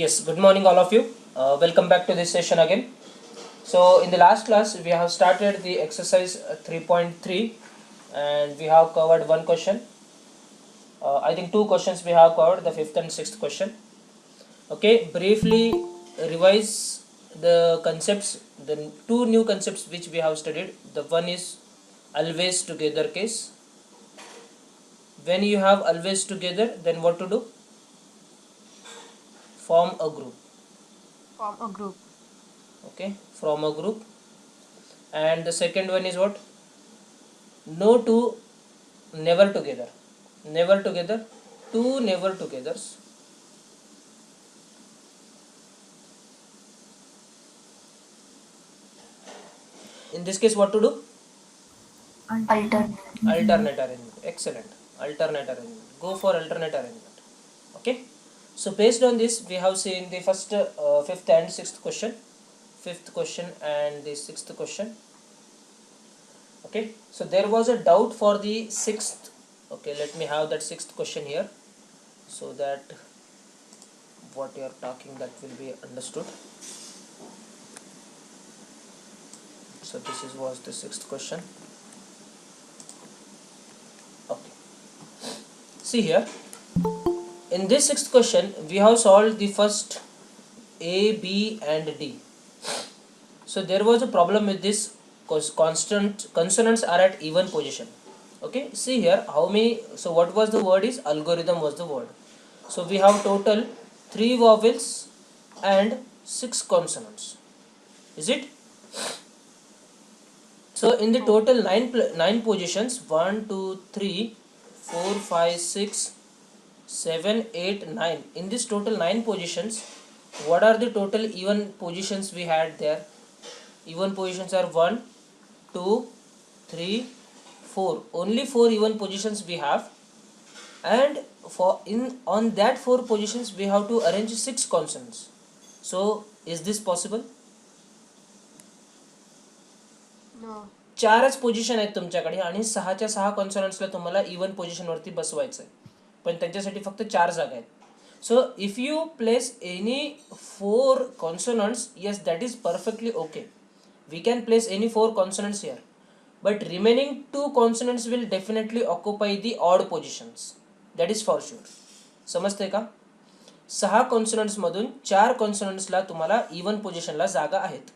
Yes, good morning, all of you. Welcome back to this session again. So, in the last class, we have started the exercise 3.3 and we have covered one question. I think two questions we have covered, the fifth and sixth question. Okay, briefly revise the concepts, the two new concepts which we have studied. The one is always together case. When you have always together, then what to do? Form a group. Form a group. Okay, from a group. And the second one is what? No two, never together. Never together, two never togethers. In this case, what to do? Alternate. Alternate arrangement. Excellent. Alternate arrangement. Go for alternate arrangement. Okay. So based on this, we have seen the first, fifth and sixth question. Fifth question and the sixth question. Okay. So there was a doubt for the sixth. Okay. Let me have that sixth question here, so that what you are talking that will be understood. So this was the sixth question. Okay. See here. In this sixth question, we have solved the first A, B, and D. So there was a problem with this because constant consonants are at even position. Okay. See here how many. So what was the word is algorithm was the word. So we have total 3 vowels and 6 consonants. Is it? So in the total 9 positions, 1, 2, 3, 4, 5, 6, 7, 8, 9. In this total 9 positions, what are the total even positions we had there? Even positions are 1, 2, 3, 4. Only 4 even positions we have, and for in on that 4 positions we have to arrange 6 consonants. So is this possible? No. 4च position आहेत तुमच्याकडे आणि 6च्या 6 कॉन्सोनंट्सला तुम्हाला even पोझिशनवरती बसवायचं आहे, पण त्यांच्यासाठी फक्त 4 जागा आहेत. So if you place any 4 consonants, yes that is perfectly okay. We can place any 4 consonants here, but remaining 2 consonants will definitely occupy the odd positions. That is for sure. समजते का? 6 कॉन्सोनंट्समधून 4 कॉन्सोनंट्सला तुम्हाला इवन पोझिशनला जागा आहेत,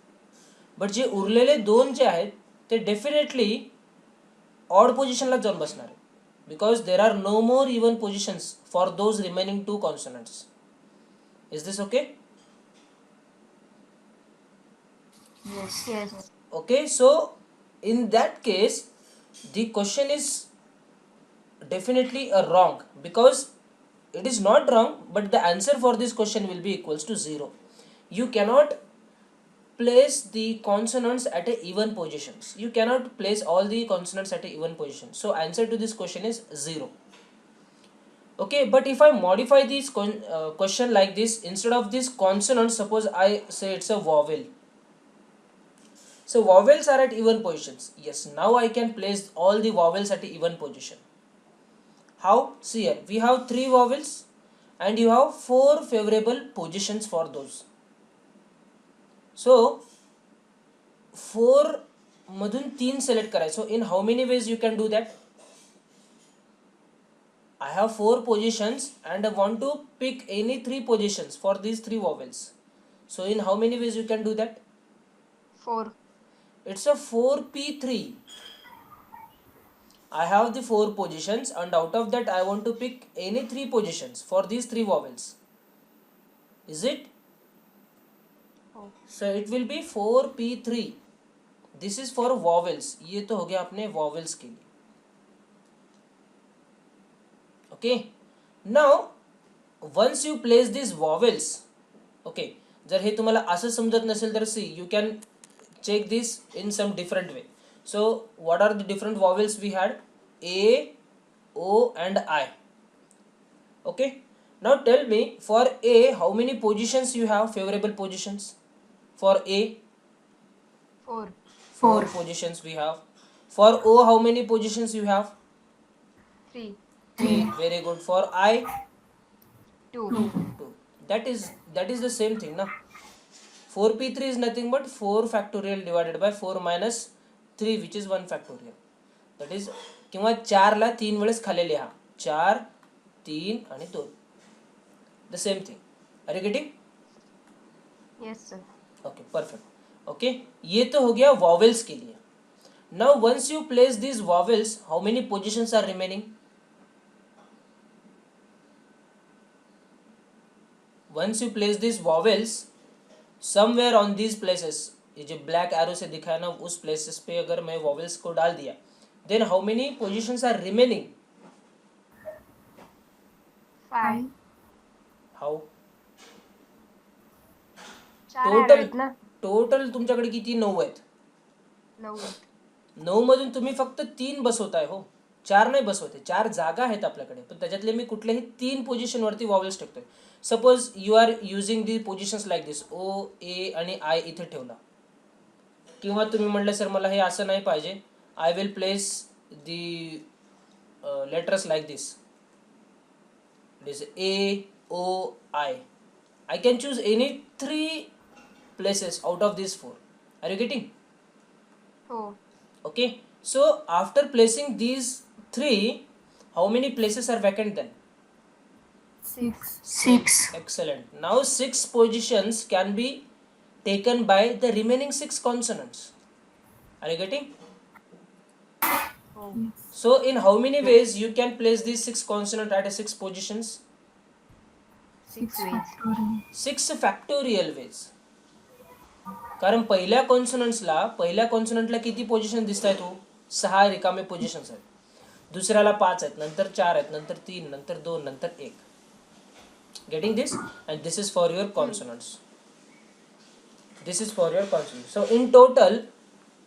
but जे उरलेले 2 जे आहेत ते definitely odd पोझिशनला जाऊन बसणार आहे, because there are no more even positions for those remaining 2 consonants. Is this okay? Yes. Okay, so in that case the question is definitely a wrong, because it is not wrong, but the answer for this question will be equals to 0. You cannot place the consonants at a even positions. You cannot place all the consonants at a even position. So answer to this question is 0. Okay, but if I modify this question like this, instead of this consonant, suppose I say it's a vowel. So vowels are at even positions. Yes, now I can place all the vowels at a even position. How? See here, we have 3 vowels and you have 4 favorable positions for those. So 4 मधून 3 select करायचं. So in how many ways you can do that? I have 4 positions and I want to pick any 3 positions for these 3 vowels. So in how many ways you can do that? 4. It's a 4p3. I have the 4 positions and out of that I want to pick any 3 positions for these 3 vowels. Is it? Oh. So it will be 4p3. This is for vowels. ये तो हो गया अपने vowels के लिए. Okay. Now once you place these vowels, okay, जर हे तुम्हाला असं समजत नसेल तर see, you can check this in some different way. So what are the different vowels we had? A, O and I. Okay. Now tell me, for A how many positions you have, favorable positions? For A, 4. 4 positions we have. For O how many positions you have? 3. 3. Very good. For I, 2. 2. That is that is the same thing na. 4p3 is nothing but 4 factorial divided by 4 minus 3 which is 1 factorial. That is किंवा 4 ला 3 वेळेस खाली लिहा 4 3 आणि 2. The same thing. Are you getting? Yes, sir. Okay, perfect. Okay, ये तो हो गया vowels के लिए. Now once you place these vowels, how many positions are remaining? Once you place these vowels somewhere on these places, ये जो black arrow से दिखा है ना उस places पे अगर मैं vowels को डाल दिया, then how many positions are remaining? 5. How? 4 Total. आहेत ना. टोटल तुमच्याकडे किती 9 आहेत. 9. 9 मधून तुम्ही फक्त 3 बसवताय हो, 4 नाही बसवते. 4 जागा आहेत आपल्याकडे, पण त्याच्यातले मी कुठल्याही 3 पोझिशन वरती वॉवेल्स टाकतोय. Suppose you are using the positions like this, O A आणि आय इथे ठेवला, किंवा तुम्ही म्हटलं सर मला हे असं नाही पाहिजे, I will place the letters like this, this A O I. I can choose any 3 places out of these 4. Are you getting? हो. Okay, so after placing these 3, how many places are vacant then? 6. Excellent. Now 6 positions can be taken by the remaining 6 consonants. Are you getting? हो. So in how many ways you can place these 6 consonants at 6 positions? 6 ways. 6 factorial ways. कारण पहिल्या कॉन्सोनंटला किती position दिसत आहेत हो? 6 रिकामे positions आहेत. दुसऱ्याला 5 आहेत, नंतर 4 आहेत, नंतर 3, नंतर 2, नंतर 1. Getting this? And this is for your consonants. This is for your consonants. So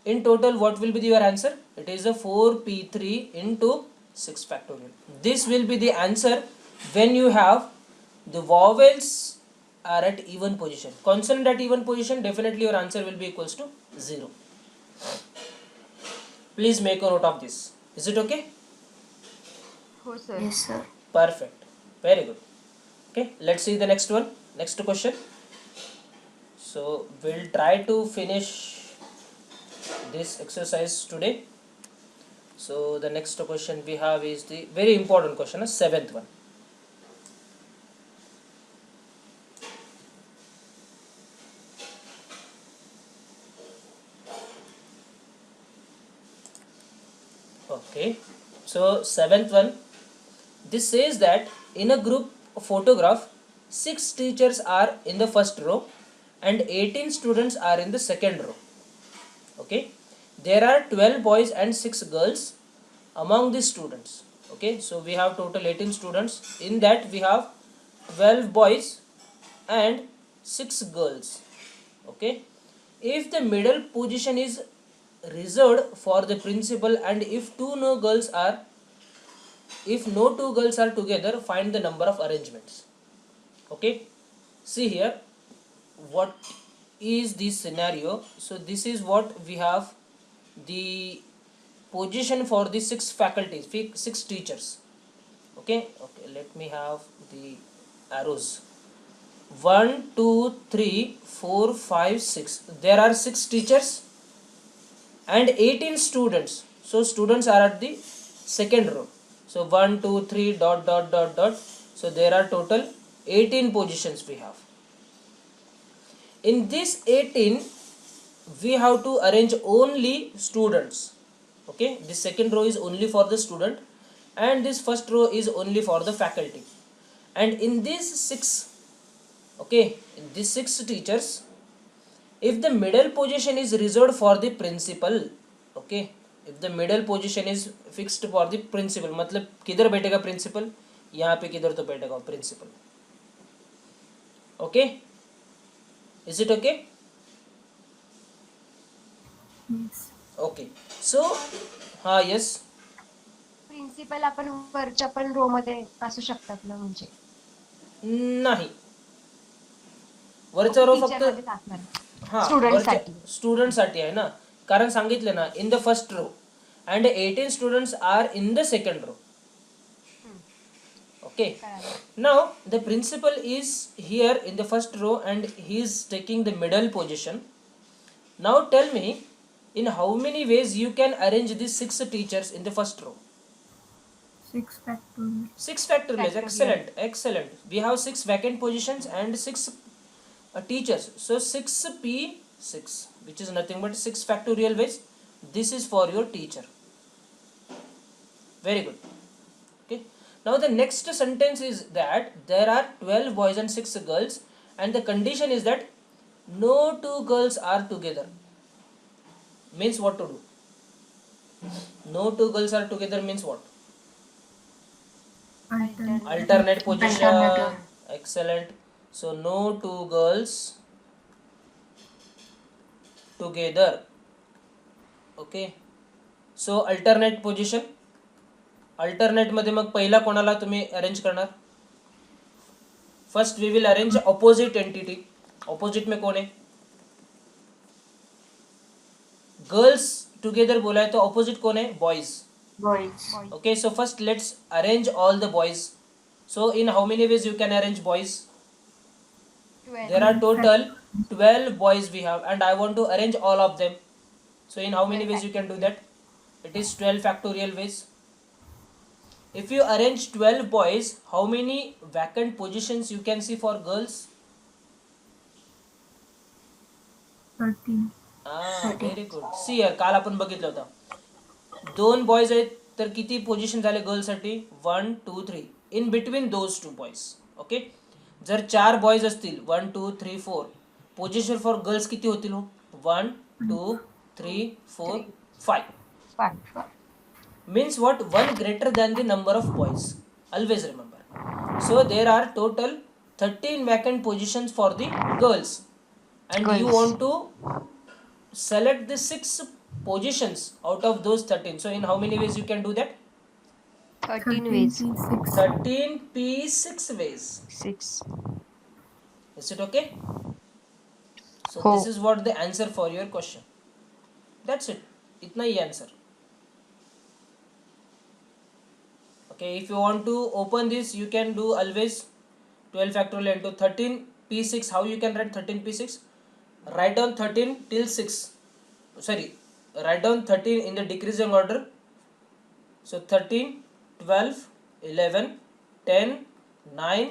in total what will be your answer? It is a 4p3 into 6 factorial. This will be the answer when you have the vowels are at even position. Consonant at even position, definitely your answer will be equals to 0. Please make a note of this. Is it okay? हो sir. Yes, sir. Perfect. Very good. Okay, let's see the next one. Next question. So we'll try to finish this exercise today. So the next question we have is the very important question, 7th one. Okay, so 7th one, this says that in a group photograph 6 teachers are in the first row and 18 students are in the second row. Okay, there are 12 boys and 6 girls among the students. Okay, so we have total 18 students. In that we have 12 boys and 6 girls. Okay, if the middle position is reserved for the principal and if no two girls are together, find the number of arrangements. Okay, see here what is this scenario. So this is what we have, the position for the 6 faculties, 6 teachers. Okay, let me have the arrows. 1 2 3 4 5 6. There are 6 teachers and 18 students. So students are at the second row. So 1 2 3 dot dot dot dot. So there are total 18 positions we have. In this 18 we have to arrange only students. Okay, this second row is only for the student and this first row is only for the faculty. And in these 6, okay, in these 6 teachers, if the middle position is reserved for the principal, okay, if the middle position is fixed for the principal, मतलब किधर बैठेगा principal, यहाँ पे किधर तो बैठेगा principal. Okay, is it okay? Yes. Okay, so हाँ yes. Principal आपण वरच्या पण रो मध्ये असू शकतात ना, म्हणजे नाही, वरचा रो टीचर मध्ये फक्त टाकणार. हा Student साठी. स्टुडंट साठी आहे ना, कारण सांगितलं ना in the first row and 18 students are in the second row. Okay. Now the principal is here in the first row and he is taking the middle position. Now tell me, in how many ways you can arrange these 6 teachers in the first row? 6 factorial. 6 factorial. Factorial. Excellent. We have 6 vacant positions and 6 teachers. So 6p6, which is nothing but 6 factorial ways. This is for your teacher. Very good. Okay. Now the next sentence is that there are 12 boys and 6 girls, and the condition is that no 2 girls are together. Means what to do? No 2 girls are together means what? Alternate position. Alternative. Excellent. So no 2 girls together. Okay. So alternate position. Alternate मध्ये मग पहिला कोणाला तुम्ही arrange करणार? First we will arrange opposite entity. Opposite में कौन है? Girls together बोला है तो ऑपोजिट कौन है? Boys. Boys. Okay, so first let's arrange all the boys. So in how many ways you can arrange boys? 12. There are total 12 boys we have and I want to arrange all of them. So in how many ways you can do that? It is 12 factorial ways. If you arrange 12 boys, how many vacant positions you can see for girls? 13. Very good. See here, काल आपण बघितलं होतं. 2 boys आहेत तर किती position झाले girls साठी? 1 2 3. In between those 2 boys. Okay. जर 4 बॉयज असतील 1 2 3 4, पोझिशन फॉर गर्ल्स किती होतील? 1 2 3 4 5. 5. Means what? 1 greater than the number of boys. Always remember. So there are total 13 vacant positions for the girls, and you Girls. want to select the 6 positions out of those 13. So in how many ways you can do that? 13 ways. 6. 13p6 ways. 6. Is it okay? So हो. this is what the answer for your question. That's it. इतना ही answer. Okay, if you want to open this, you can do always 12 factorial into 13p6. How you can write 13p6? Write down 13 till 6. Sorry, write down 13 in the decreasing order. So 13, 12, 11, 10, 9,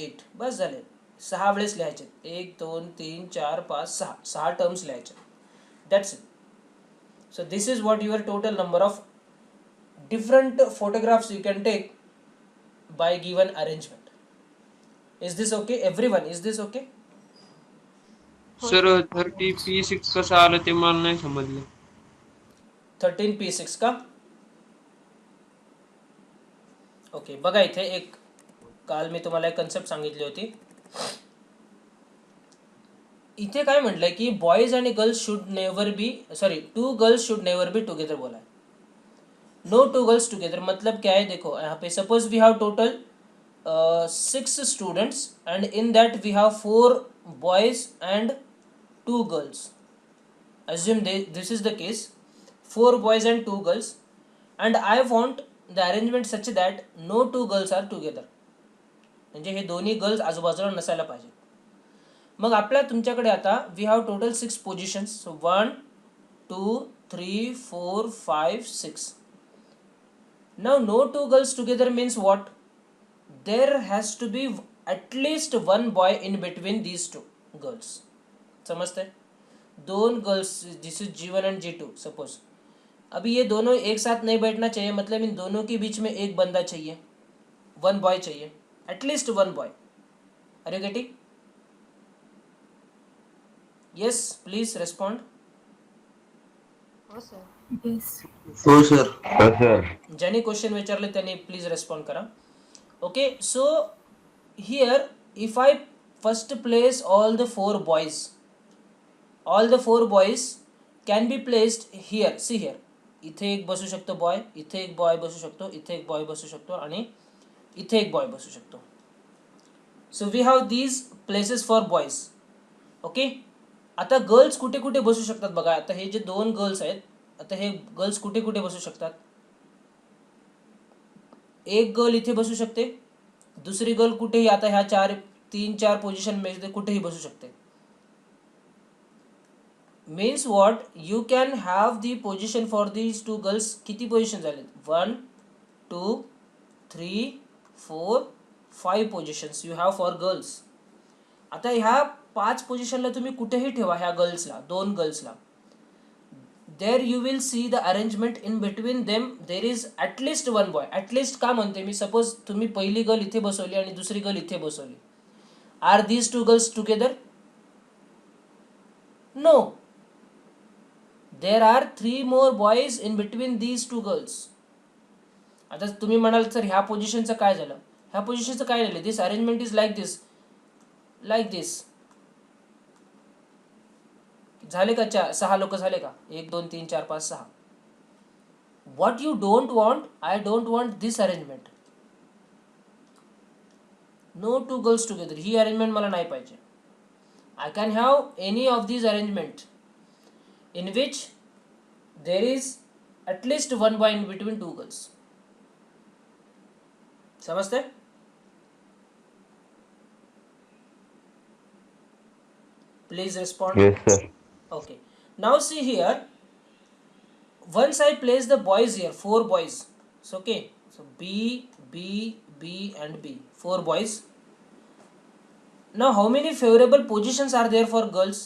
8. बस झाले. 6 वेळेस लिहायचे. 1 2 3 4 5 6. 6 terms लिहायचे. That's it. So this is what your total number of different photographs you can take by given arrangement. Is this okay? Everyone, is this okay? Sir 30p6 कसं आलं ते मला नाही समजलं. 13p6 का? ओके, बघा इथे एक काल मी तुम्हाला एक कन्सेप्ट सांगितली होती. इथे काय म्हटलंय की बॉयज आणि girls should never be, sorry 2 girls should never be together बोला है. नो 2 गर्ल्स टुगेदर मतलब क्या है? देखो यहाँ पे suppose we have total 6 students and in that we have 4 boys and 2 girls. Assume this is the case, 4 boys and 2 girls, and I want the arrangement such that no 2 girls are together. म्हणजे हे दोन्ही girls आजूबाजूला नसायला पाहिजे. मग आपल्या तुमच्याकडे आता we have total 6 positions. So 1 2 3 4 5 6. Now no 2 girls together means what? There has to be at least 1 boy in between these 2 girls. समझते हैं? 2 girls, this is G1 and G2 suppose. अभी ये दोनों एक साथ नहीं बैठना चाहिए, मतलब इन दोनों के बीच में एक बंदा चाहिए, 1 बॉय चाहिए, at least 1 boy. Are you getting? Yes, please respond. हो सर. Yes. हो सर. ज्यांनी क्वेश्चन विचारले त्यांनी प्लीज रेस्पॉन्ड करा. Okay, so here if I first place all the 4 boys, all the 4 boys can be placed here. See here, इथे एक बसू शकतो boy, इथे एक बॉय बसू शकतो, इथे एक बॉय बसू शकतो आणि इथे एक बॉय बसू शकतो. So we have these places for boys. Okay, आता गर्ल्स कुठे कुठे बसू शकतात बघा. आता हे जे 2 गर्ल्स आहेत, आता हे गर्ल्स कुठे कुठे बसू शकतात? एक गर्ल इथे बसू शकते, दुसरी गर्ल कुठेही आता ह्या 3-4 पोझिशन मध्ये कुठेही बसू शकते. Means what, you can have the position for these 2 girls. किती पोझिशन झाले? 1 2 3 4 5 positions you have for girls. आता ह्या 5 पोझिशनला तुम्ही कुठेही ठेवा, ह्या गर्ल्सला, 2 गर्ल्सला. There you will see the arrangement in between them there is at least 1 boy. At least का म्हणते मी? सपोज तुम्ही पहिली गर्ल इथे बसवली आणि दुसरी गर्ल इथे बसवली. Are these 2 girls together? No. There are 3 more boys in between these 2 girls. आता तुम्ही म्हणाल सर ह्या पोझिशनचं काय झालं? ह्या पोझिशनचं काय झालं? This arrangement is like this. झाले का? 6 लोक झाले का? 1 2 3 4 5 6. What you don't want, I don't want this arrangement. No 2 girls together. ही अरेंजमेंट मला नाही पाहिजे. I can have any of these arrangement in which there is at least 1 boy in between 2 girls. समझते? Please respond. Yes, sir. Okay. Now see here. Once I place the boys here, 4 boys. So okay. So B, B, B and B. 4 boys. Now how many favorable positions are there for girls?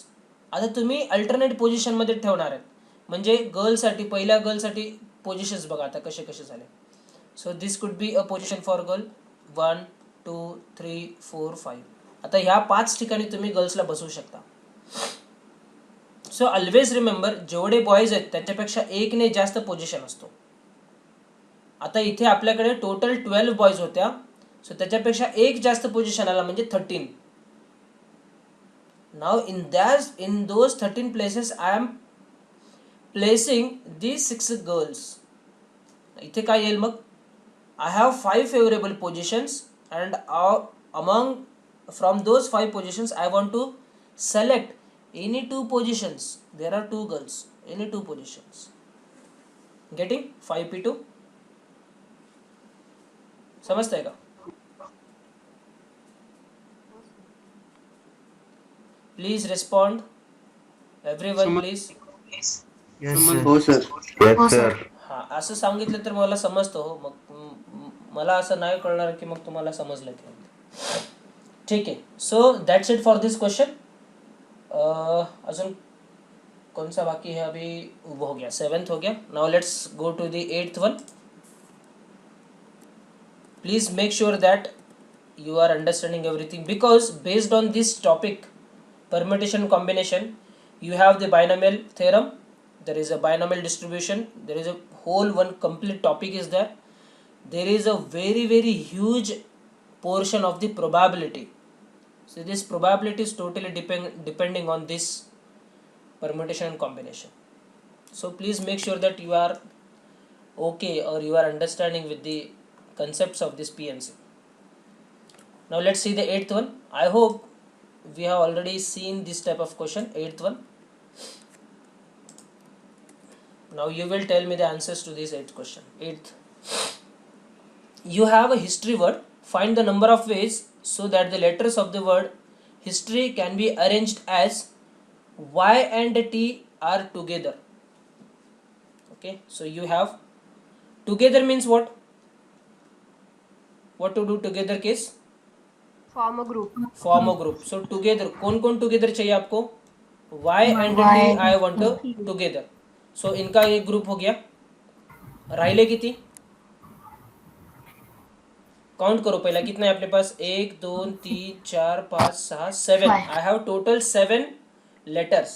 आता तुम्ही alternate पोझिशनमध्ये ठेवणार आहेत. म्हणजे गर्लसाठी, पहिल्या गर्लसाठी positions बघा आता कसे कसे झाले. So this could be a position for girl 1 2 3 4 5. आता ह्या 5 ठिकाणी तुम्ही गर्ल्सला बसवू शकता. सो ऑलवेज रिमेंबर, जेवढे बॉयज आहेत त्याच्यापेक्षा 1 ने जास्त पोझिशन असतो. आता इथे आपल्याकडे टोटल 12 बॉयज होत्या. सो त्याच्यापेक्षा 1 जास्त पोझिशन आला म्हणजे 13. Now in those 13 places I am placing these 6 girls. इथे काय येईल मग? I have 5 favorable positions and from those 5 positions I want to select any 2 positions. There are 2 girls, any 2 positions. Getting 5p2? समजतंय का? Please respond. Everyone please. हो sir. Yes, sir. हा, असं सांगितलं तर मला समजतं हो. मग मला असं नाही कळणार की मग तुम्हाला समजलं की. ठीक आहे. So that's it for this question. अजून कौन सा बाकी है? अभी वो हो गया, 7th हो गया. Now let's go to the 8th one. Please make sure that you are understanding everything, because based on this topic, permutation combination, you have the binomial theorem, there is a binomial distribution, there is a whole one complete topic is there. There is a very huge portion of the probability. So this probability is totally depending on this permutation and combination. So please make sure that you are okay or you are understanding with the concepts of this PNC. Now let's see the 8th one. I hope we have already seen this type of question, 8th one. Now you will tell me the answers to this 8th question. 8th, you have a history word. Find the number of ways so that the letters of the word history can be arranged as Y and T are together. Okay, so you have together means what? What to do together case? Form a group. Form a group. So together, कौन together चाहिए आपको? Y and T I want together. So इनका एक group हो गया. राहिले किती? Count करो पहिला, कितना है अपने पास? 1 2 3 4 5 6 7. I have total 7 letters.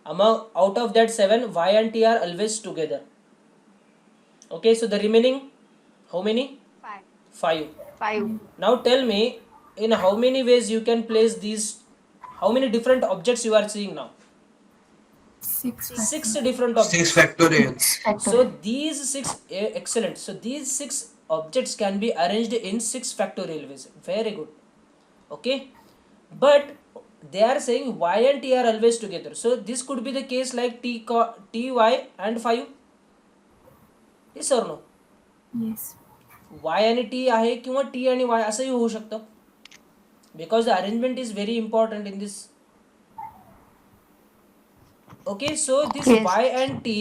Among out of that 7, Y and T are always together. Okay, so the remaining how many? 5. 5. Now tell me, in how many ways you can place these? How many different objects you are seeing now? 6 different objects. 6 factorials. So these 6 excellent. So these 6 objects can be arranged in 6 factorial ways. Very good. Okay, but they are saying Y and T are always together. So this could be the case like T, Y and 5. Yes or no? Yes. वाय आणि T आहे किंवा T आणि वाय असंही होऊ शकतं, because the arrangement is very important in this. Okay, so this Yes. y and t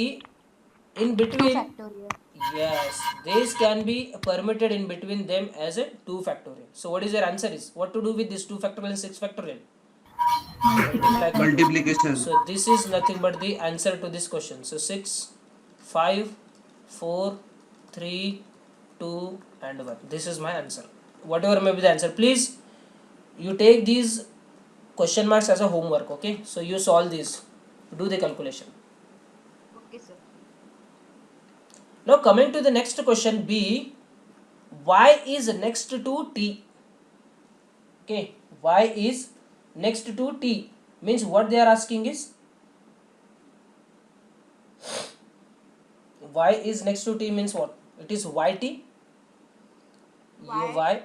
in 2 between, factorial. yes, this can be permitted in between them as a 2 factorial. So what is your answer is? What to do with this 2 factorial and 6 factorial? Multiply. Multiplication. So this is nothing but the answer to this question. So 6, 5, 4, 3, 2 and 1. This is my answer. Whatever may be the answer, please you take these question marks as a homework. Okay, so you solve this, do the calculation. Okay, sir. Now coming to the next question B, y is next to t. Okay, y is next to t means what they are asking is y is next to t means what? It is yt, Y. y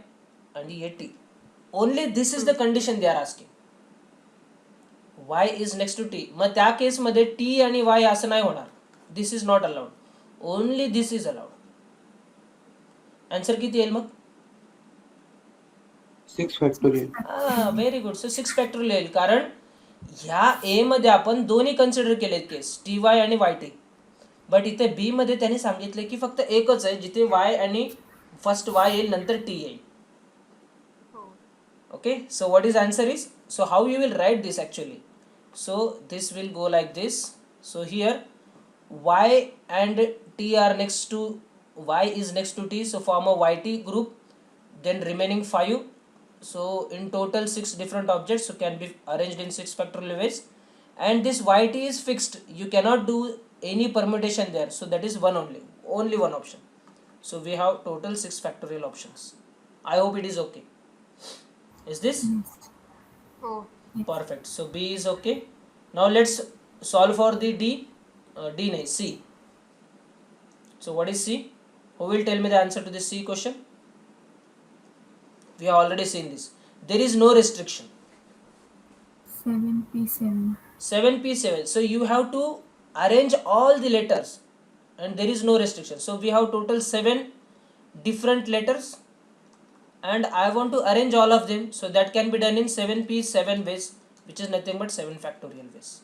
and at. Only this is the condition they are asking. y is next to t. मग त्या case मध्ये t आणि y असं नाही होणार. This is not allowed. Only this is allowed. Answer किती येईल मग? 6 factorial. Very good. So 6 factorial येईल, कारण ह्या ए मध्ये आपण दोन्ही कन्सिडर केलेत केस, टी वाय आणि वाय टी. बट इथे बी मध्ये त्यांनी सांगितले की फक्त एकच आहे जिथे वाय आणि फर्स्ट वाय येईल नंतर टी येईल. हो. Okay, so what is answer is, so how you will write this actually? So this will go like this. So here y and t are next to, y is next to t, so form a yt group, then remaining 5. So in total 6 different objects, so can be arranged in 6 factorial ways, and this yt is fixed, you cannot do any permutation there, so that is one only one option. So we have total 6 factorial options. I hope it is okay. Is this हो. perfect? So B is okay. Now let's solve for the D. D nahi, C. So what is C? Who will tell me the answer to this C question? We have already seen this. There is no restriction. 7p7. 7p7. So you have to arrange all the letters and there is no restriction. So we have total 7 different letters and I want to arrange all of them, so that can be done in 7p7 ways, which is nothing but 7 factorial ways.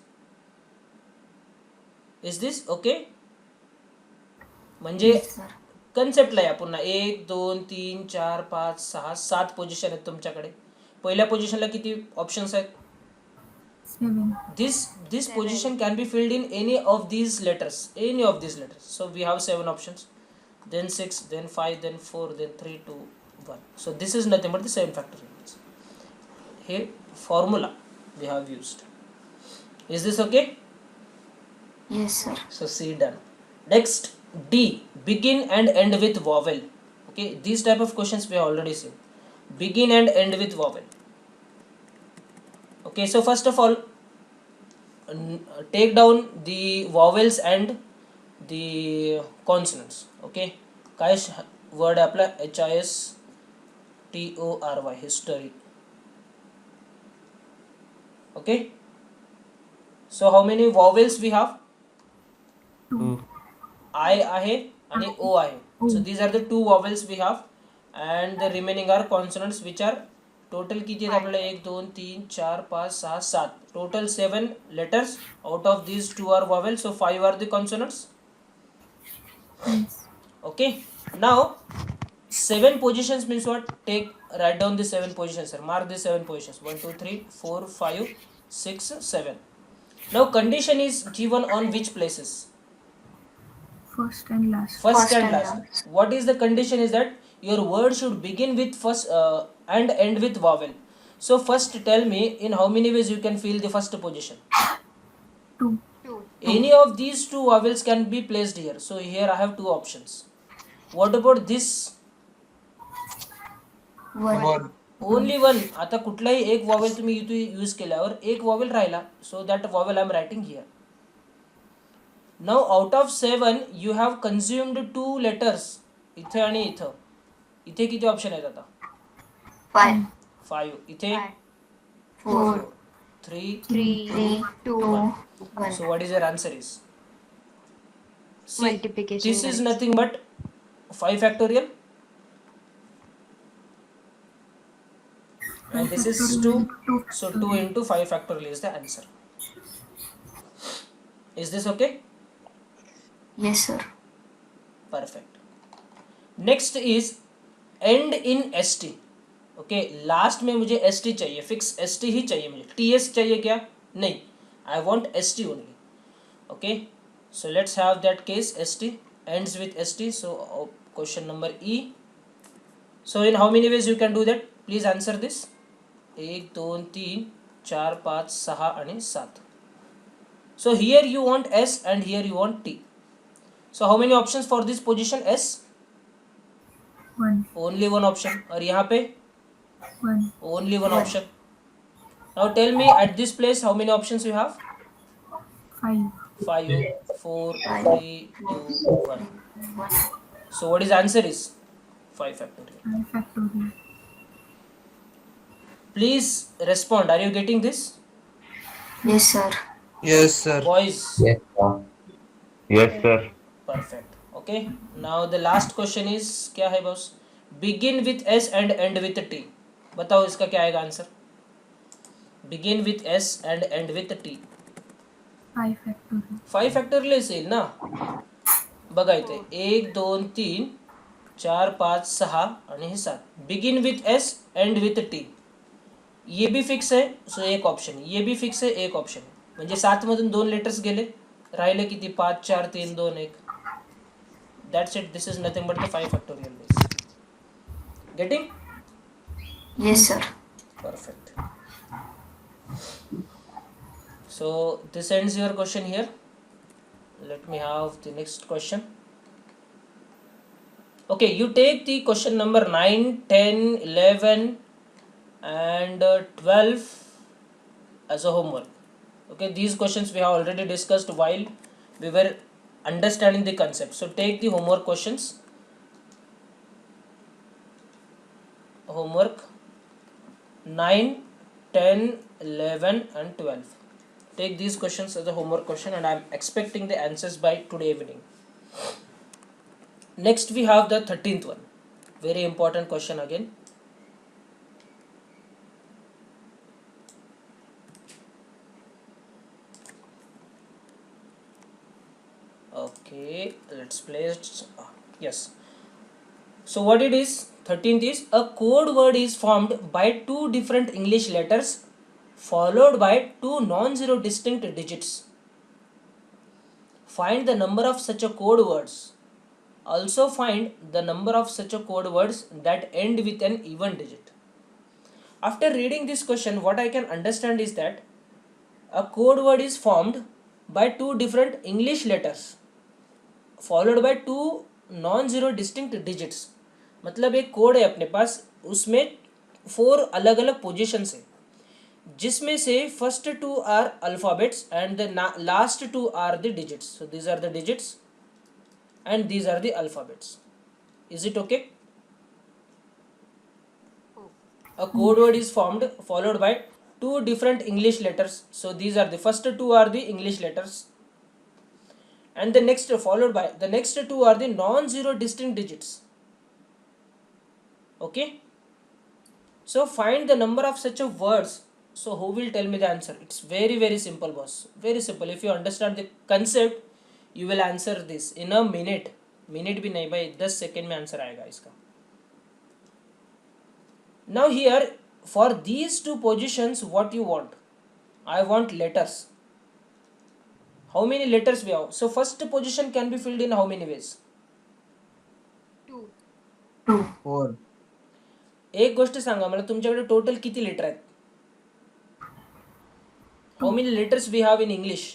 Is this okay? म्हणजे Yes, sir. कन्सेप्टला या पुन्हा 1 2 3 4 5 6 7 position आहेत तुमच्याकडे. पहिल्या पोझिशनला किती options आहेत? 7. This position can be filled in any of these letters, so we have 7 options, then 6, then 5, then 4, then 3, 2, 1. So this is nothing but the 7 factorial. Here formula we have used. Is this okay? Yes, sir. So C done. Next D, begin and end with vowel. Okay, these type of questions we have already seen. Begin and end with vowel. Okay, so first of all take down the vowels and the consonants. Okay, काय word आपला HISTORY, history. Okay, so how many vowels we have? 2. I आहे आणि O आहे. So these are the 2 vowels we have and the remaining are consonants, which are total किती आहेत आपल्याला 1 2 3 4 5 6 7, total 7 letters. Out of these 2 are vowels, so 5 are the consonants. Yes. Okay, now 7 positions means what? Write down the 7 positions, sir. Mark the 7 positions. 1 2 3 4 5 6 7. Now condition is given on which places? First and last. First and last. What is the condition is that your word should begin with first and end with vowel. So first tell me in how many ways you can fill the first position. 2. 2. Any of these 2 vowels can be placed here. So here I have 2 options. What about this? 1. Only one. आता कुठलाही एक vowel तुम्ही इथे use केल्यावर एक vowel राहिला. So that vowel I am writing here. Now out of 7 you have consumed 2 letters. इथे आणि इथं. इथे किती ऑप्शन आहेत आता? 5. 5. इथे 4. 3. 3. 2. 1. So what is your answer is? See, Multiplication. this is nothing but 5 factorial. and this is factorial 2, into 2 so 2 factorial. into 5 factorial is the answer. Is this okay? Yes, sir. Perfect. Next is end in st. Okay, last में मुझे S T चाहिए, fix S T ही चाहिए मुझे, T S चाहिए क्या? नहीं, I want S T only. Okay, so let's have that case, S T ends with S T. So question number E. So in how many ways you can do that? Please answer this. 1 2 3 4 5 6 आणि 7. So here you want S and here you want T. So how many options for this position S? 1, Only one option. और यहाँ पे 1, only one option. Now tell me at this place how many options you have? 5, 5, 4, 3, 2, 1. So what is answer is 5 factorial. 5 factorial. Please respond. Are you getting this? Yes, sir. Yes, sir. Boys. Yes, sir. Yes, sir. Perfect. Okay. Now the last question is क्या है boss? Begin with S and end with T. बताओ इसका क्या आएगा answer? Begin with S and end with T. 5 factorial. 5 factorial येईल ना? बघा इथे 1 2 3 4 5 6 आणि हे 7. Begin with S and with T. ये भी फिक्स आहे, सो एक ऑप्शन. ये भी फिक्स आहे, एक ऑप्शन. म्हणजे 7 मधून 2 लेटर्स गेले, राहिले किती? 5 4 3 2 1. That's it. This is nothing but the 5 factorial base. Getting? Yes, sir. Perfect. So this ends your question here. Let me have the next question. Okay, you take the question number 9, 10, 11 and 12 as a homework. Okay, these questions we have already discussed while we were understanding the concept. So take the homework questions. Homework 9, 10, 11 and 12. Take these questions as a homework question and I am expecting the answers by today evening. Next we have the 13th one. Very important question again. Okay, let's place. Yes. So what it is? 13th is a code word is formed by two different English letters followed by two non-zero distinct digits. Find the number of such a code words. Also find the number of such a code words that end with an even digit. After reading this question, what I can understand is that a code word is formed by two different English letters followed by two non-zero distinct digits. मतलब एक code है अपने पास, उसमें 4 अलग अलग positions है, जिसमें से first 2 are alphabets and the last 2 are the digits. So these are the digits and these are the alphabets. Is it okay? A code word is formed followed by two different English letters. So these are the first 2 are the English letters and the next followed by the next 2 are the non-zero distinct digits. Okay, so find the number of such a words. So who will tell me the answer? It's very simple boss, very simple. If you understand the concept you will answer this in a minute. Minute भी नहीं भाई, 10 second में answer आएगा इसका. Now here for these two positions what you want? I want letters. How many letters we have? So first position can be filled in how many ways? 2. 4. एक गोष्ट सांगा मला, तुमच्याकडे टोटल किती लेटर आहेत? How many letters we have in English?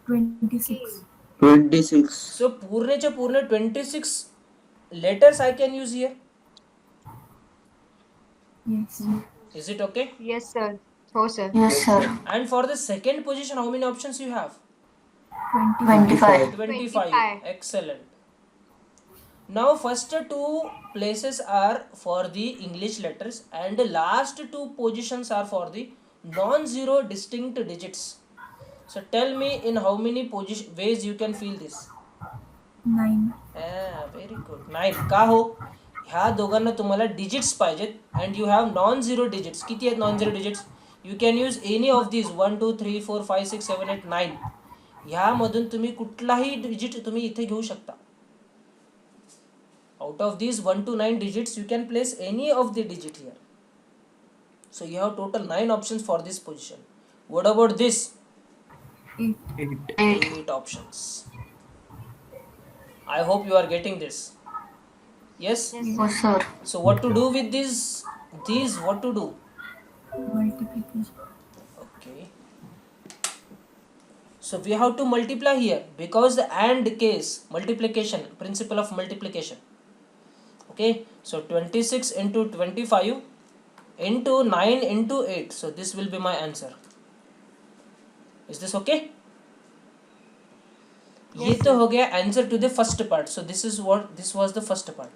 26. 26. So पूर्णच्या पूर्ण 26 letters I can use here. Yes. Is it okay? Yes, sir. हो sir. Yes, sir. And for the second position how many options you have? 25. 25. 25. Excellent. Now first 2 places are for the English letters and the last 2 positions are for the non-zero distinct digits. So tell me in how many ways you can fill this? 9. Very good. 9. का हो? ह्या दोघांना तुम्हाला digits पाहिजेत and you have non zero digits. किती आहेत non zero digits? You can use any of these 1 2 3 4 5 6 7 8 9. ह्यामधून तुम्ही कुठलाही डिजिट तुम्ही इथे घेऊ शकता. Out of these 1 to 9 digits, you can place any of the digit here. So you have total 9 options for this position. What about this? 8. 8 options. I hope you are getting this. Yes? Yes, sir. So what to do with these? These what to do? Multiplication. Okay. So we have to multiply here because the AND case, multiplication, principle of multiplication. Okay, so 26 into 25 into 9 into 8. So this will be my answer. Is this okay? ये तो हो गया answer to the first part. So this was the first part.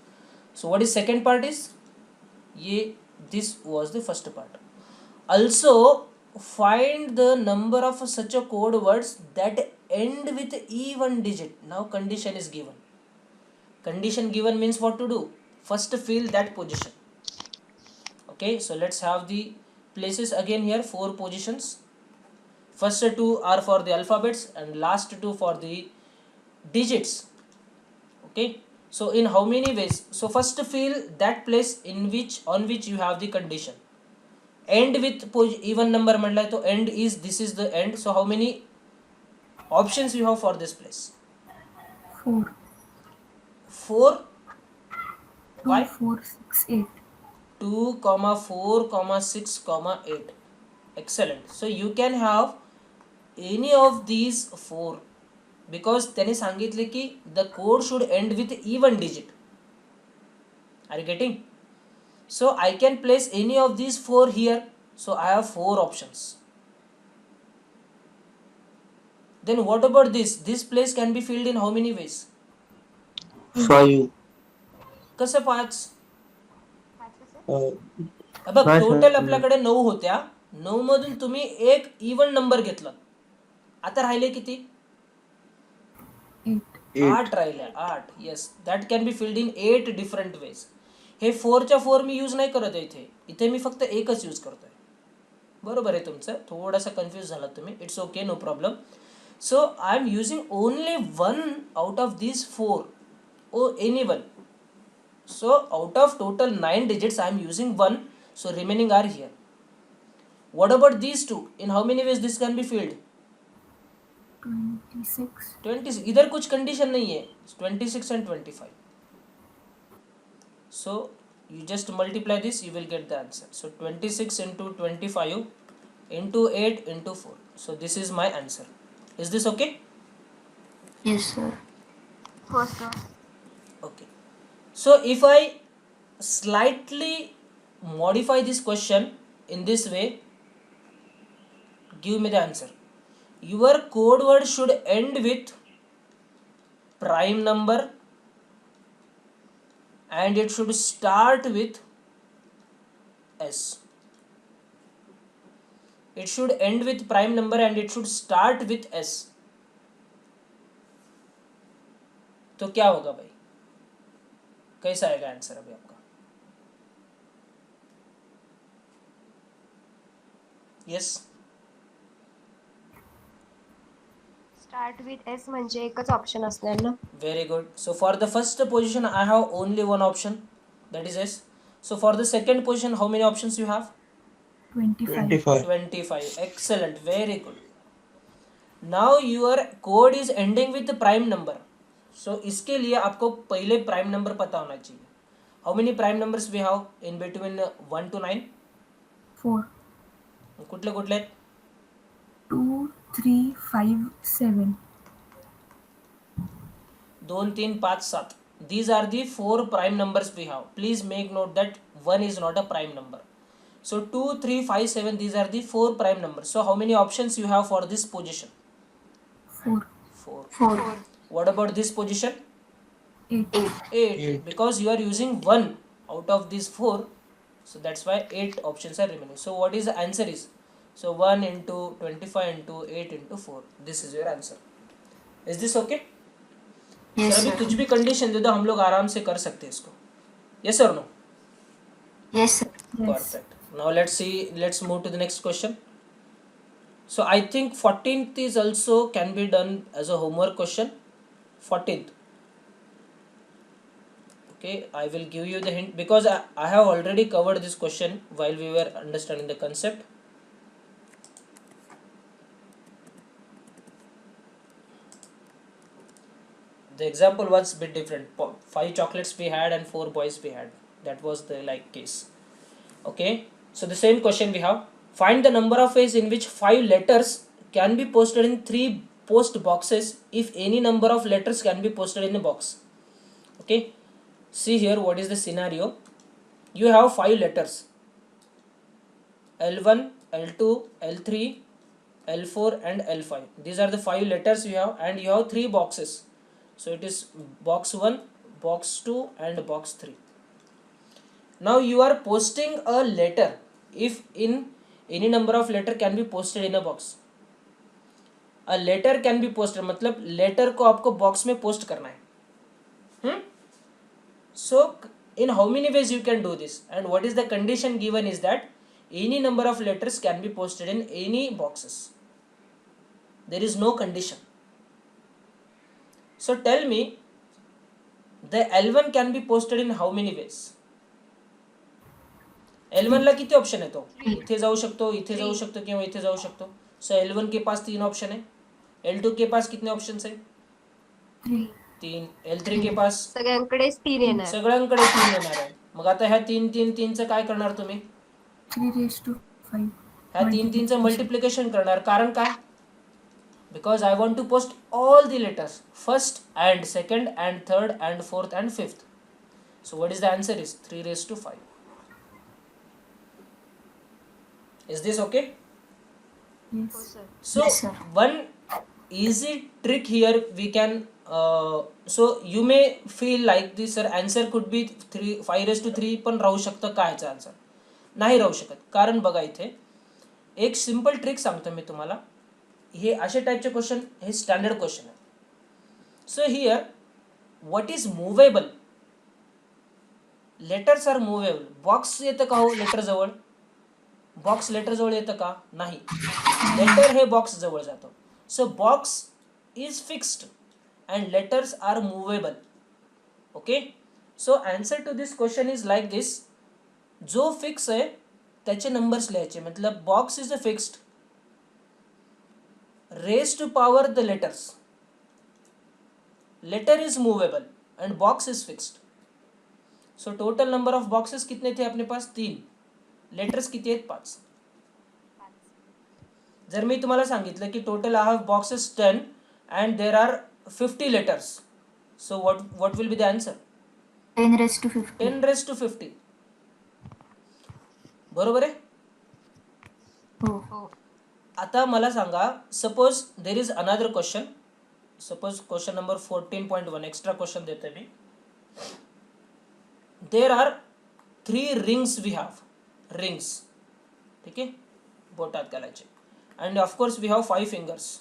So what is second part is? This was the first part. Also find the number of such a code words that end with even digit. Now condition is given. Condition given means what to do? First fill that position. Okay, so let's have the places again here. 4 positions. First 2 are for the alphabets and last 2 for the digits. Okay, so in how many ways? So first fill that place on which you have the condition. End with even number म्हटलाय तो end is, this is the end. So how many options you have for this place? 4. 4. 2, Why? 4, 6, 8. 2, 4, 6, 8. Excellent. So you can have any of these 4 because त्याने सांगितले की the code should end with even digit. Are you getting? So I can place any of these 4 here. So I have 4 options. Then what about this? This place can be filled in how many ways? 5. कसं 5? Uh, बघ Right, total right. आपल्याकडे 9 होत्या. 9 मधून तुम्ही एक even number घेतला. आता राहिले किती? 8. 8 राहिले. 8. Yes, that can be filled in 8 different ways. हे 4च्या 4 मी यूज नाही करत आहे इथे मी फक्त एकच यूज करतोय. बरोबर आहे तुमचं. थोडासा कन्फ्यूज झाला तुम्ही. It's okay, no problem. So I am using only 1 out of these 4 or any one. So out of total 9 digits I am using 1. So remaining are here. What about these two? In how many ways this can be filled? 26. 26. इधर कुछ condition नहीं है. 26 and 25. So you just multiply this, you will get the answer. So 26 into 25 into 8 into 4. So this is my answer. Is this okay? Yes, sir. हो sir. Okay. So if I slightly modify this question in this way, give me the answer. Your code word should end with prime number and it should start with S. It should end with prime number and it should start with S. तो क्या होगा भाई? कैसा आएगा answer अभी आपका? Yes, start with S म्हणजे एकच ऑप्शन असणार ना. very good. So for the first position I have only one option, that is S. So for the second position how many options you have? 25. 25. Excellent, very good. Now your code is ending with the prime number. So इसके लिए आपको पहले prime number पता होना चाहिए. How many prime numbers we have in between 1 to 9? 4. कुठले कुठले आहेत? 2, 3, 5, 7. 2, 3, 5, 7. These are the 4 prime numbers we have. Please make note that 1 is not a prime number. So 2, 3, 5, 7, these are the 4 prime numbers. So how many options you have for this position? 4. 4. 4. What about this position? 8. 8. Because you are using 1 out of these 4. So that's why 8 options are remaining. So what is the answer is? So 1 into 25 into 8 into 4. This is your answer. Is this okay? Yes, अभी sir. कुछ भी condition दे दो हम लोग आराम से कर सकते हैं इसको. Yes or no? Yes, sir. Yes. Perfect. Now let's move to the next question. So I think 14th is also can be done as a homework question. 14th. Okay, I will give you the hint because I have already covered this question while we were understanding the concept. The example was a bit different. 5 chocolates we had and 4 boys we had. That was the like case. Okay, so the same question we have. Find the number of ways in which 5 letters can be posted in 3 post boxes if any number of letters can be posted in a box. Okay, see here what is the scenario. You have 5 letters L1, L2, L3, L4 and L5. These are the 5 letters you have, and you have 3 boxes. So it is box 1, box 2 and box 3. Now you are posting a letter if in any number of letter can be posted in a box. A letter can be posted मतलब letter को आपको box में post करना है. So in how many ways you can do this, and what is the condition given is that any number of letters can be posted in any boxes. There is no condition. So tell me, the L1 can be posted in how many ways? L1 ला किती option आहे तो? इथे जाऊ शकतो, इथे जाऊ शकतो किंवा इथे जाऊ शकतो. सो L1 के पास 3 ऑप्शन है. L2 के पास कितने ऑप्शंस है? 3. L3 के पास सगळ्यांकडेच 3 येणार. सगळ्यांकडे 3 येणार आहे. मग आता ह्या 3 चं काय करणार तुम्ही? 3 raised to 5. ह्या 3 चं मल्टिप्लिकेशन करणार. कारण काय? Because I want to post all the letters, first and second and third and fourth and fifth. So what is the answer is 3 raised to 5. Is this okay? Yes. So Yes, sir. one easy trick here we can so you may feel like this sir answer could be 5 raised to 3 पण राहू शकतं काय याचा answer? नाही राहू शकत. कारण बघा इथे एक सिंपल ट्रिक सांगतो मी तुम्हाला. हे अशा टाइपचे क्वेश्चन हे स्टँडर्ड क्वेश्चन आहे. So here what is movable? Letters are movable. Box येतं का हो लेटर जवळ? बॉक्स लेटर जवळ येतं का? नाही. लेटर हे बॉक्स जवळ जातो. So box is fixed and letters are movable. Okay, so answer to this question is like this. जो फिक्स आहे त्याचे नंबर्स लिहायचे. मतलब box is a fixed, raised to power the letters. Letter is movable and box is fixed. So total number of boxes कितने थे अपने पास? 3. Letters किती आहेत? 5. जर मी तुम्हाला सांगितलं की total I have boxes 10 and there are 50 letters. So what will be the answer? 10 raised to 50. 10 raised to 50. बरोबर आहे? हो. आता मला सांगा, suppose there is another question. Suppose question number 14.1 extra question देते मी. देर are 3 rings we have. Rings, ठीक आहे, बोटात घालायचे. And of course we have 5 fingers.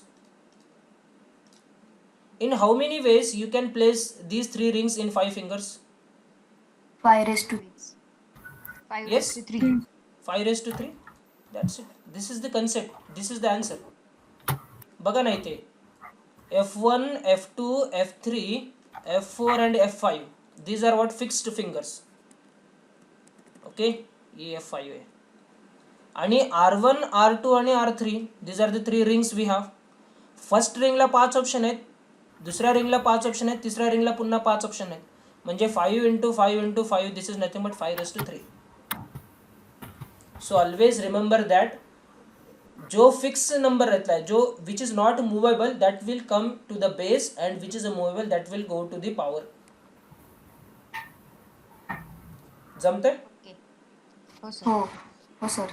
In how many ways you can place these 3 rings in 5 fingers? 5 raised to 5 Yes. raised to 3. 5 raised to 3. That's it. This is the concept. This is the answer. बघा ना इथे F1, F2, F3, F4 and F5. These are what fixed fingers. Okay, ये F5 आहे. आणि R1, R2 आणि R3. These are the 3 rings we have. First रिंगला 5 option आहेत, दुसऱ्या रिंगला 5 ऑप्शन आहेत, तिसऱ्या रिंगला पुन्हा 5 ऑप्शन आहेत. म्हणजे 5 into 5 into 5. This is nothing but 5 raised to 3. So always remember that जो फिक्स नंबर रहता है, जो which is not movable that will come to the base and which is a movable that will go to the power. जमते? हो sir.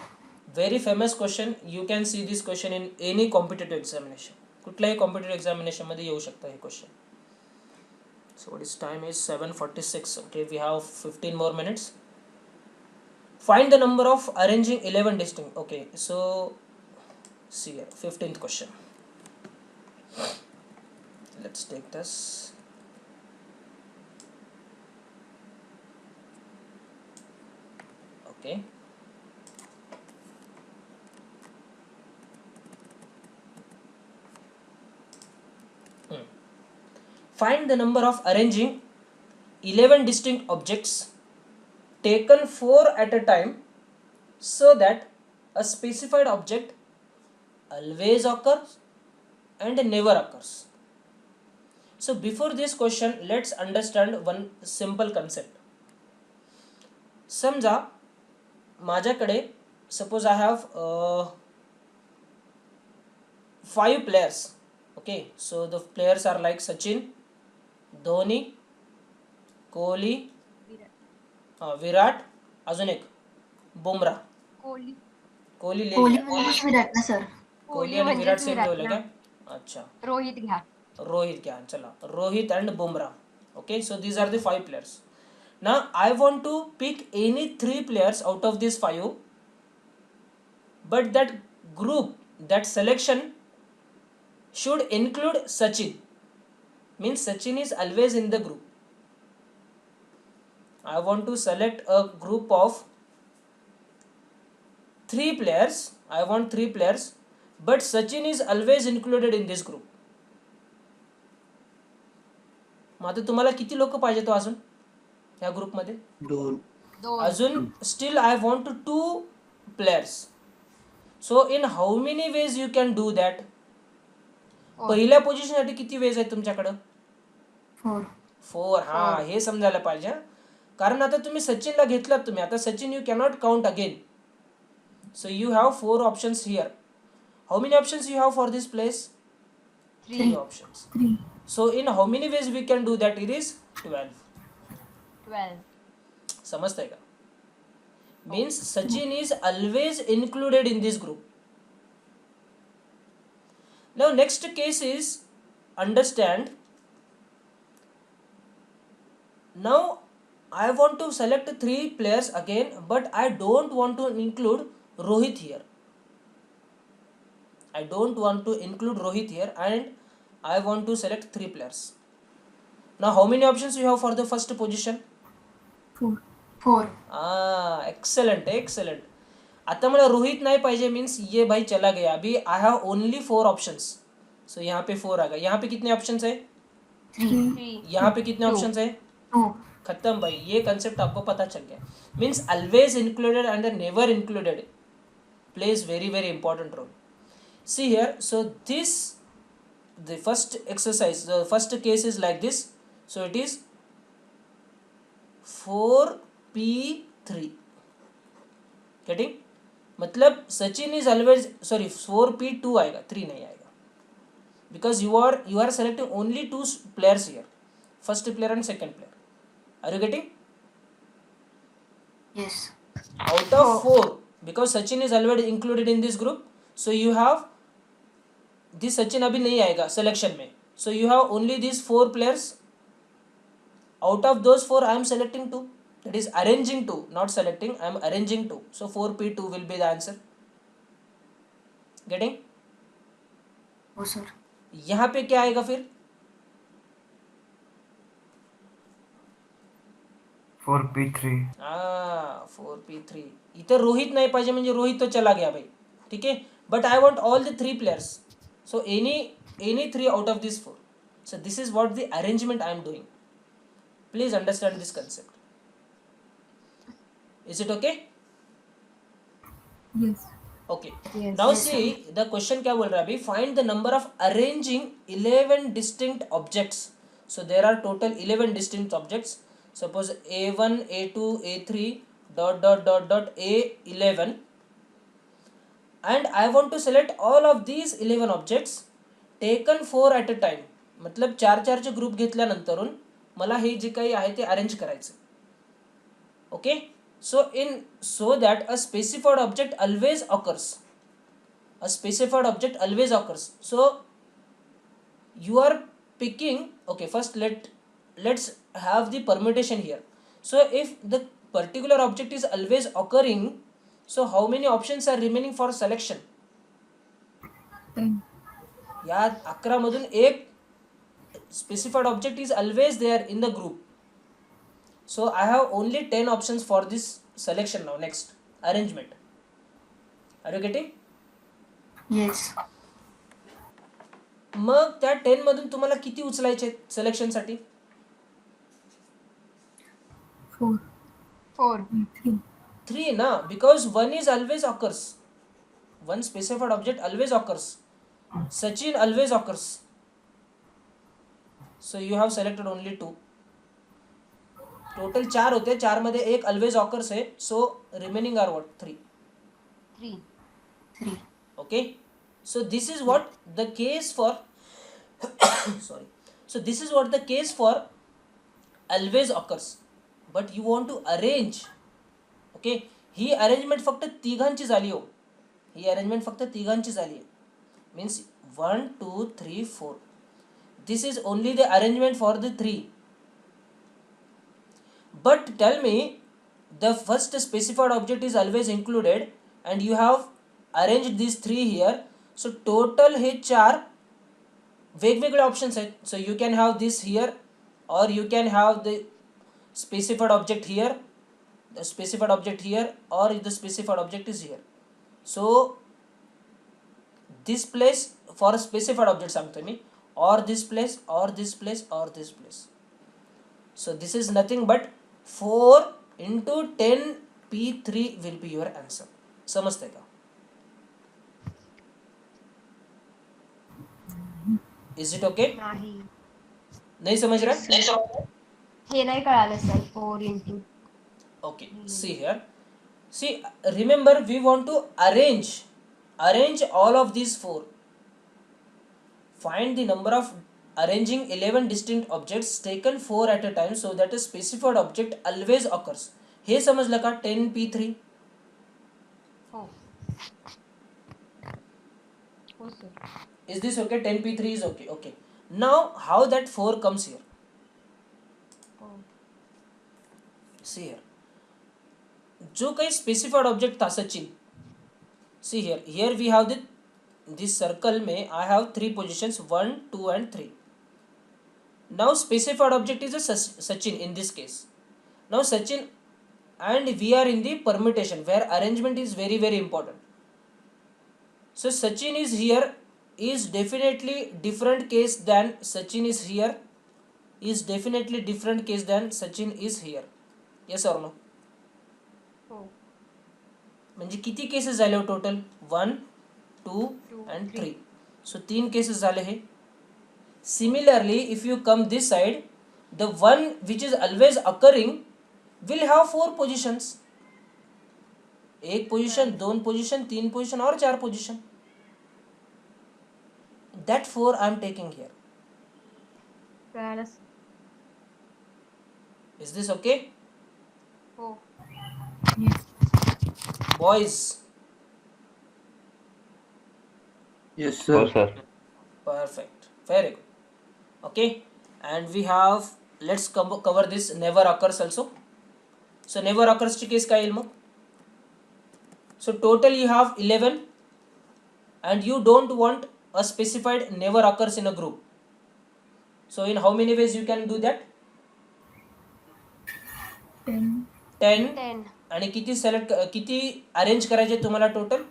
Very famous question. You can see this question in any competitive examination. कुठल्याही competitive examination मध्ये येऊ शकता हे question. So what is time is 7:46. Okay, we have 15 more minutes. Find the number of arranging 11 distinct. Okay, so see here, 15th question. Let's take this. Okay. Find the number of arranging 11 distinct objects taken 4 at a time so that a specified object always occurs and never occurs. So before this question, let's understand one simple concept. समजा माझ्याकडे suppose I have 5 players. Okay, so the players are like Sachin, Dhoni, Kohli, Virat, अजून एक बुमराह. कोहली कोहली ले कोहली लिया. म्हणजेच विराट ना sir. Kohli आणि म्हणजेच विराट सेम विराट ठेवलं ना. का? अच्छा. रोहित घ्या. रोहित घ्या. चला, Rohit and Bumrah. Okay, so these are the 5 players. Now I want to pick any 3 players out of these 5, but that group, that selection should include Sachin. Means Sachin is always in the group. I want to select a group of 3 players. I want 3 players, but Sachin is always included in this group. मग आता तुम्हाला किती लोक पाहिजे तो अजून या ग्रुपमध्ये? 2. अजून still I want to 2 players. So in how many ways you can do that? पहिल्या पोझिशनसाठी किती वेज आहेत तुमच्याकडं? 4. हा, हे समजायला पाहिजे. कारण आता तुम्ही सचिनला घेतलात तुम्ही, आता Sachin you cannot count again. So you have 4 options here. How many options you have for this place? 3 options. 3. So in how many ways we can do that? It is 12. 12. समजतंय का? Means Sachin is always included in this group. Now next case is understand. Now I want to select 3 players again, but I don't want to include Rohit here. I don't want to include Rohit here, and I want to select 3 players. Now how many options you have for the first position? 4. 4. Excellent, excellent. आता मला रोहित नहीं पाहिजे, means ये भाई चला गया. अभी I have only 4 options. सो यहाँ पे 4 आ गया. यहाँ पे कितने ऑप्शंस है? 3. यहाँ पे कितने ऑप्शंस है? 2. खत्म भाई, ये कंसेप्ट आपको पता चल गया. Means always included and never included plays very very important role. See here, so this, the first exercise, the first case is like this. So it is 4p3. Getting? मतलब Sachin is always, sorry, 4p2 आएगा, 3 नहीं आएगा, because you are selecting only 2 players here, first player and second player. Are you getting? Yes. Out of 4, because Sachin is already included in this group, so you have this. Sachin अभी नहीं आएगा selection में, so you have only these 4 players. Out of those 4 I am selecting 2, that is arranging 2, not selecting, I am arranging 2. So 4p2 will be the answer. Getting? हो sir. यहाँ पे क्या आएगा फिर? 4p3. 4p3. इधर रोहित नहीं पाहिजे म्हणजे रोहित तो चला गया भाई. ठीक है, but I want all the 3 players, so any 3 out of these 4. So this is what the arrangement I am doing. Please understand this concept. Is it okay? Yes. Okay. Yes. Now see the question क्या बोल रहा है अभी? Find the number of arranging 11 distinct objects. So there are total 11 distinct objects. Suppose A1, A2, A3 dot A11, and I want to select all of these 11 objects taken 4 at a time. मतलब 4 चे group घेतल्यानंतरून मला हे जे काही आहे ते arrange करायचं. Okay, so that a specified object always occurs. A specified object always occurs. So you are picking, okay, first let's have the permutation here. So if the particular object is always occurring, so how many options are remaining for selection? 10. या 11 मधून एक specified object is always there in the group. So I have only 10 options for this selection now. Next, arrangement. Are you getting? Yes. मग त्या 10 मधून तुम्हाला किती उचलायचे selection साठी? 4 4. and 3. 3 na, because 1 is always occurs. One specified object always occurs. Sachin always occurs. So you have selected only 2. Total 4 होते, 4 मध्ये एक always occurs आहे. So remaining are what? 3. 3. 3. Okay, so this is what the case for sorry, so this is what the case for always occurs, but you want to arrange. Okay, he arrangement फक्त तिघांची झाली हो, ही arrangement फक्त तिघांची झाली आहे. Means 1 2 3 4. This is only the arrangement for the 3. But tell me, the first specified object is always included and you have arranged these 3 here. So total हे 4 वेगवेगळे options आहेत. So you can have this here or you can have the specified object here, the specified object here, or the specified object is here. So this place for a specified object सांगतो मी, or this place or this place or this place. So this is nothing but 4 into 10 P3 will be your answer. समजते का? Is it okay? नाही, नहीं समझ रहा? हे नाही कळालं sir. 4 into. Okay, see here. See, remember we want to arrange all of these 4. Find the number of arranging 11 distinct objects taken 4 at a time so that a specified object always occurs. हे समजलं का? 10 P3. हो. हो sir. Is this okay? 10 P3 is okay. Okay. Now how that 4 comes here? हो. See here. जो काही specified object था Sachin. See here. Here we have this circle में I have 3 positions 1, 2 and 3. Now specified object is a Sachin in this case. Now Sachin and we are in the permutation where arrangement is very very important. So Sachin is here is definitely different case than Sachin is here, is definitely different case than Sachin is here. Yes or no? हो. म्हणजे किती cases झाले हो total? 1 2 and 3. So 3 cases झाले हे. Similarly, if you come this side, the one which is always occurring will have 4 positions. 1 position, 2 position, 3 position और 4 position. That 4 I am taking here. कळालं. Is this okay? हो. Yes. Boys, Yes, sir. perfect. Very good. Okay, and we have, let's cover this never occurs also. So never occurs ची case काय येईल मग? So total you have 11 and you don't want a specified never occurs in a group. So in how many ways you can do that? 10. 10. 10. आणि किती arrange करायचे तुम्हाला total?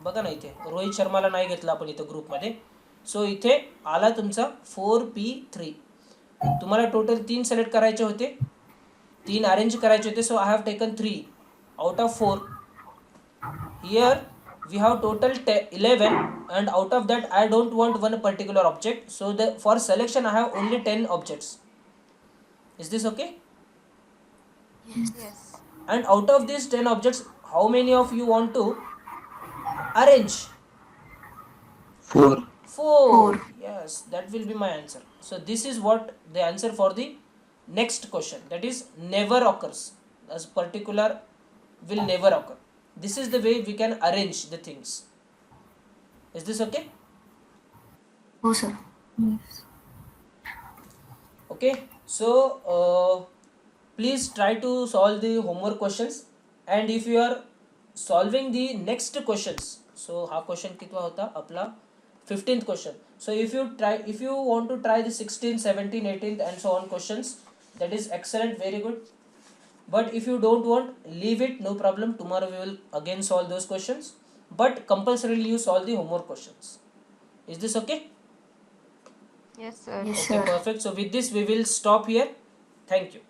बघा ना, इथे रोहित शर्माला नाही घेतला आपण इथे ग्रुपमध्ये. सो इथे आला तुमचा 4P3. तुम्हाला टोटल 3 सिलेक्ट करायचे होते, 3 अरेंज करायचे होते. So I have taken 3 out of 4. Here we have total 11 and out of that I don't want one particular object. So for selection I have only 10 objects. Is this okay? Yes. And out of these 10 objects, how many of you want to arrange? 4. 4. Yes, that will be my answer. So this is what the answer for the next question, that is never occurs. As particular will never occur. This is the way we can arrange the things. Is this okay? हो sir. Yes. Okay, so please try to solve the homework questions, and if you are solving the next questions, so हा question कितवा होता आपला? 15th question. So if you want to try the 16th, 17th, 18th and so on questions, that is excellent, very good. But if you don't want, leave it, no problem. Tomorrow we will again solve those questions, but compulsorily you solve the homework questions. Is this okay? Yes, sir. Yes, Okay, sir. perfect. So with this we will stop here. Thank you.